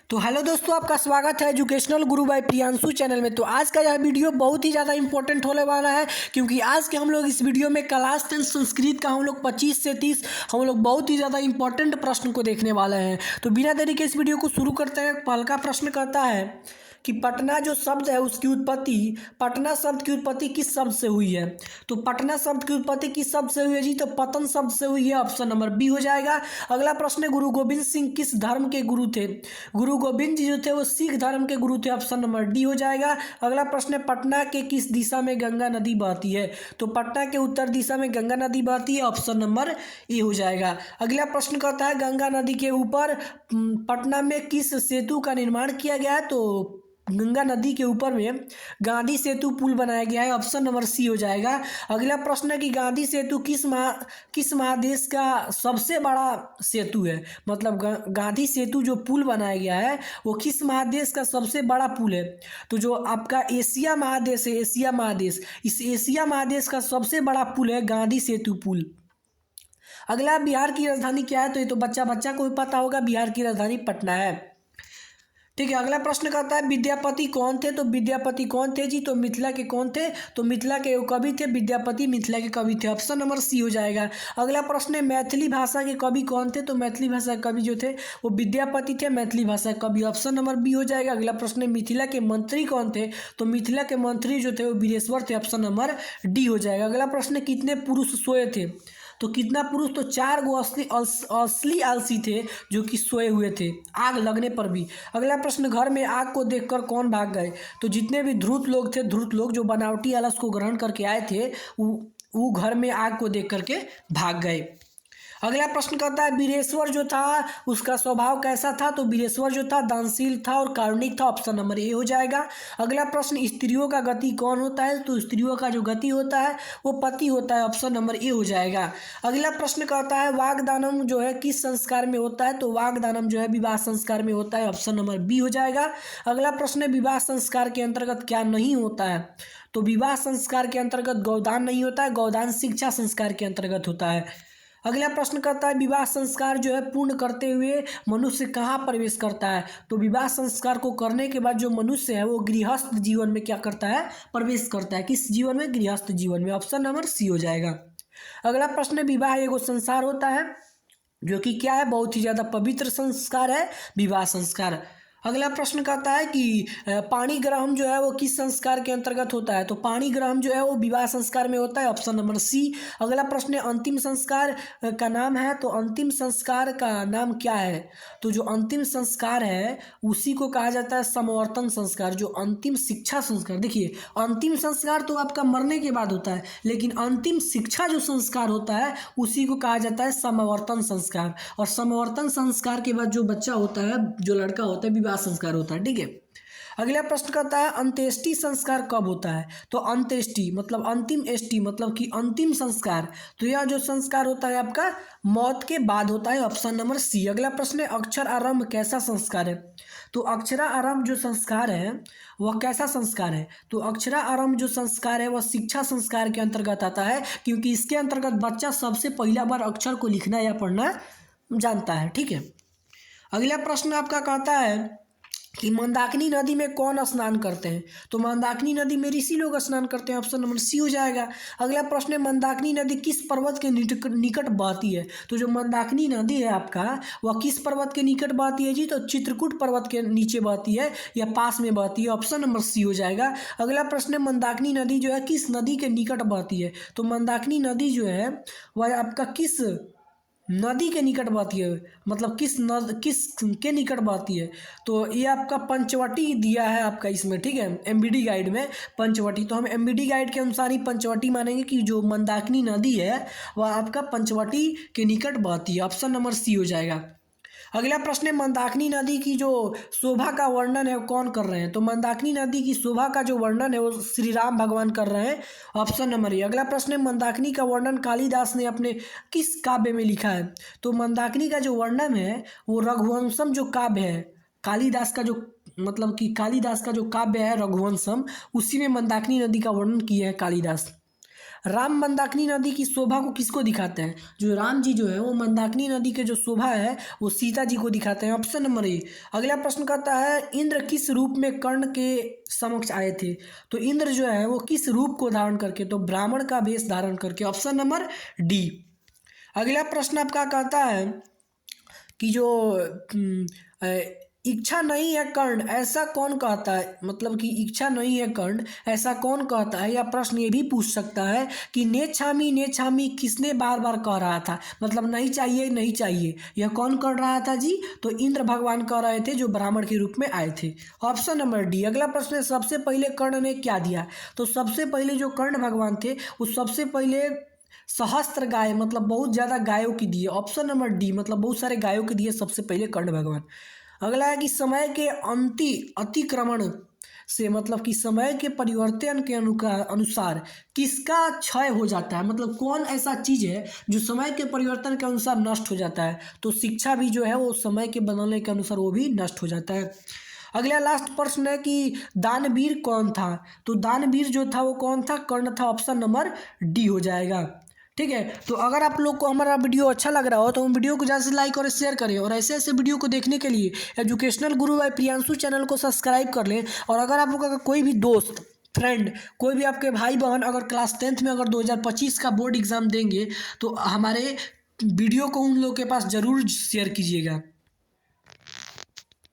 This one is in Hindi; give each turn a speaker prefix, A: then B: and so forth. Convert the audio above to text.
A: तो हेलो दोस्तों, आपका स्वागत है एजुकेशनल गुरु बाय प्रियांशु चैनल में। तो आज का यह वीडियो बहुत ही ज़्यादा इंपॉर्टेंट होने वाला है, क्योंकि आज के हम लोग इस वीडियो में क्लास 10 संस्कृत का हम लोग 25 से 30 हम लोग बहुत ही ज़्यादा इंपॉर्टेंट प्रश्न को देखने वाले हैं। तो बिना देरी के इस वीडियो को शुरू करते हैं। पहला का प्रश्न कहता है कि पटना जो शब्द है उसकी उत्पत्ति, पटना शब्द की उत्पत्ति किस शब्द से हुई है। तो पटना शब्द की उत्पत्ति किस शब्द से हुई है जी? तो पतन शब्द से हुई है। ऑप्शन नंबर बी हो जाएगा। अगला प्रश्न है, गुरु गोविंद सिंह किस धर्म के गुरु थे। गुरु गोविंद जी जो थे वो सिख धर्म के गुरु थे। ऑप्शन नंबर डी हो जाएगा। अगला प्रश्न है, पटना के किस दिशा में गंगा नदी बहती है। तो पटना के उत्तर दिशा में गंगा नदी बहती है। ऑप्शन नंबर ए हो जाएगा। अगला प्रश्न कहता है, गंगा नदी के ऊपर पटना में किस सेतु का निर्माण किया गया है। तो गंगा नदी के ऊपर में गांधी सेतु पुल बनाया गया है। ऑप्शन नंबर सी हो जाएगा। अगला प्रश्न है कि गांधी सेतु किस महादेश का सबसे बड़ा सेतु है। मतलब गांधी सेतु जो पुल बनाया गया है वो किस महादेश का सबसे बड़ा पुल है। तो जो आपका एशिया महादेश है, एशिया महादेश, इस एशिया महादेश का सबसे बड़ा पुल है गांधी सेतु पुल। अगला, बिहार की राजधानी क्या है। तो ये तो बच्चा को भी पता होगा, बिहार की राजधानी पटना है। ठीक है। अगला प्रश्न कहता है, विद्यापति कौन थे। तो विद्यापति कौन थे जी? तो मिथिला के कौन थे। तो मिथिला के कवि थे विद्यापति, मिथिला के कवि थे। ऑप्शन नंबर सी हो जाएगा। अगला प्रश्न है, मैथिली भाषा के कवि कौन थे। तो मैथिली भाषा के कवि जो थे वो विद्यापति थे, मैथिली भाषा के कवि। ऑप्शन नंबर बी हो जाएगा। अगला प्रश्न है, मिथिला के मंत्री कौन थे। तो मिथिला के मंत्री जो थे वो वीरेश्वर थे। ऑप्शन नंबर डी हो जाएगा। अगला प्रश्न है, कितने पुरुष सोए थे। तो कितना पुरुष? तो 4 गो असली आलसी थे जो कि सोए हुए थे आग लगने पर भी। अगला प्रश्न, घर में आग को देखकर कौन भाग गए। तो जितने भी धूर्त लोग थे, धूर्त लोग जो बनावटी आलस को ग्रहण करके आए थे वो घर में आग को देख करके भाग गए। अगला प्रश्न कहता है, वीरेश्वर जो था उसका स्वभाव कैसा था। तो वीरेश्वर जो था दानशील था और कारुणिक था। ऑप्शन नंबर ए हो जाएगा। अगला प्रश्न, स्त्रियों का गति कौन होता है। तो स्त्रियों का जो गति होता है वो पति होता है। ऑप्शन नंबर ए हो जाएगा। अगला प्रश्न कहता है, वागदानम जो है किस संस्कार में होता है। तो वागदानम जो है विवाह संस्कार में होता है। ऑप्शन नंबर बी हो जाएगा। अगला प्रश्न है, विवाह संस्कार के अंतर्गत क्या नहीं होता है। तो विवाह संस्कार के अंतर्गत गौदान नहीं होता है, गौदान शिक्षा संस्कार के अंतर्गत होता है। अगला प्रश्न करता है, विवाह संस्कार जो है पूर्ण करते हुए मनुष्य कहाँ प्रवेश करता है। तो विवाह संस्कार को करने के बाद जो मनुष्य है वो गृहस्थ जीवन में क्या करता है, प्रवेश करता है। किस जीवन में? गृहस्थ जीवन में। ऑप्शन नंबर सी हो जाएगा। अगला प्रश्न है, विवाह एगो संसार होता है जो कि क्या है, बहुत ही ज़्यादा पवित्र संस्कार है विवाह संस्कार। अगला प्रश्न कहता है कि पाणी ग्रहण जो है वो किस संस्कार के अंतर्गत होता है। तो पाणी ग्रहण जो है वो विवाह संस्कार में होता है। Option number C. अगला प्रश्न है, अंतिम संस्कार का नाम है। तो अंतिम संस्कार का नाम क्या है। तो जो अंतिम संस्कार है उसी को कहा जाता है समवर्तन संस्कार। जो अंतिम शिक्षा संस्कार, देखिए अंतिम संस्कार तो आपका मरने के बाद होता है, लेकिन अंतिम शिक्षा जो संस्कार होता है उसी को कहा जाता है समवर्तन संस्कार। और समवर्तन संस्कार के बाद जो बच्चा होता है, जो लड़का होता है, संस्कार होता है। ठीक है। अगला प्रश्न कहता है, अंत्येष्टि संस्कार कब होता है। तो अंत्येष्टि मतलब अंतिम एष्टि मतलब कि अंतिम संस्कार, तो यह जो संस्कार होता है आपका मौत के बाद होता है। Option number C. अगला प्रश्न है, अक्षर आरंभ कैसा संस्कार है। तो अक्षरा आरंभ जो संस्कार है वह कैसा संस्कार है। तो अक्षरा आरंभ जो संस्कार है वह शिक्षा संस्कार के अंतर्गत आता है, क्योंकि इसके अंतर्गत बच्चा सबसे पहला बार अक्षर को लिखना या पढ़ना जानता है। ठीक है। अगला प्रश्न आपका कहता है कि मंदाकिनी नदी में कौन स्नान करते हैं। तो मंदाकिनी नदी में ऋषि लोग स्नान करते हैं। ऑप्शन नंबर सी हो जाएगा। अगला प्रश्न है, मंदाकिनी नदी किस पर्वत के निकट बहती है। तो जो मंदाकिनी नदी है आपका वह किस पर्वत के निकट बहती है जी। तो चित्रकूट पर्वत के नीचे बहती है या पास में बहती है। ऑप्शन नंबर सी हो जाएगा। अगला प्रश्न है, मंदाकिनी नदी जो है किस नदी के निकट बहती है। तो मंदाकिनी नदी जो है वह आपका किस नदी के निकट बहती है, मतलब किस के निकट बहती है। तो ये आपका पंचवटी दिया है आपका इसमें। ठीक है, एमबीडी गाइड में पंचवटी। तो हम एमबीडी गाइड के अनुसार ही पंचवटी मानेंगे कि जो मंदाकिनी नदी है वह आपका पंचवटी के निकट बहती है। ऑप्शन नंबर सी हो जाएगा। अगला प्रश्न है, मंदाकिनी नदी की जो शोभा का वर्णन है वो कौन कर रहे हैं। तो मंदाकिनी नदी की शोभा का जो वर्णन है वो श्री राम भगवान कर रहे हैं। Option number A. अगला प्रश्न है, मंदाकिनी का वर्णन कालिदास ने अपने किस काव्य में लिखा है। तो मंदाकिनी का जो वर्णन है वो रघुवंशम जो काव्य है, कालिदास का जो मतलब कि कालिदास का जो काव्य है रघुवंशम, उसी में मंदाकिनी नदी का वर्णन किया है कालिदास। राम मंदाकिनी नदी की शोभा को किसको दिखाते हैं? जो राम जी जो है वो मंदाकिनी नदी के जो शोभा है वो सीता जी को दिखाते हैं। Option number A. अगला प्रश्न कहता है इंद्र किस रूप में कर्ण के समक्ष आए थे? तो इंद्र जो है वो किस रूप को धारण करके? तो ब्राह्मण का वेश धारण करके। Option number D. अगला प्रश्न आपका कहता है कि जो इच्छा नहीं है कर्ण ऐसा कौन कहता है? मतलब कि इच्छा नहीं है कर्ण ऐसा कौन कहता है? या प्रश्न ये भी पूछ सकता है कि ने छामी किसने बार बार कह रहा था? मतलब नहीं चाहिए नहीं चाहिए, यह कौन कर रहा था जी? तो इंद्र भगवान कह रहे थे जो ब्राह्मण के रूप में आए थे। Option number D. अगला प्रश्न है सबसे पहले कर्ण ने क्या दिया? तो सबसे पहले जो कर्ण भगवान थे वो सबसे पहले सहस्त्र गाय मतलब बहुत ज़्यादा गायों की दिए। ऑप्शन नंबर डी मतलब बहुत सारे गायों की दिए सबसे पहले कर्ण भगवान। अगला है कि समय के अतिक्रमण से मतलब कि समय के परिवर्तन के अनुसार किसका क्षय हो जाता है? मतलब कौन ऐसा चीज़ है जो समय के परिवर्तन के अनुसार नष्ट हो जाता है? तो शिक्षा भी जो है वो समय के बदलने के अनुसार वो भी नष्ट हो जाता है। अगला लास्ट प्रश्न है कि दानवीर कौन था? तो दानवीर जो था वो कौन था? कर्ण था। ऑप्शन नंबर डी हो जाएगा। ठीक है, तो अगर आप लोग को हमारा वीडियो अच्छा लग रहा हो तो हम वीडियो को ज़्यादा से लाइक और शेयर करें, और ऐसे ऐसे वीडियो को देखने के लिए एजुकेशनल गुरु बाय प्रियांशु चैनल को सब्सक्राइब कर लें। और अगर आप लोग का कोई भी दोस्त फ्रेंड कोई भी आपके भाई बहन अगर क्लास 10th में अगर 2025 का बोर्ड एग्ज़ाम देंगे तो हमारे वीडियो को उन लोगों के पास ज़रूर शेयर कीजिएगा।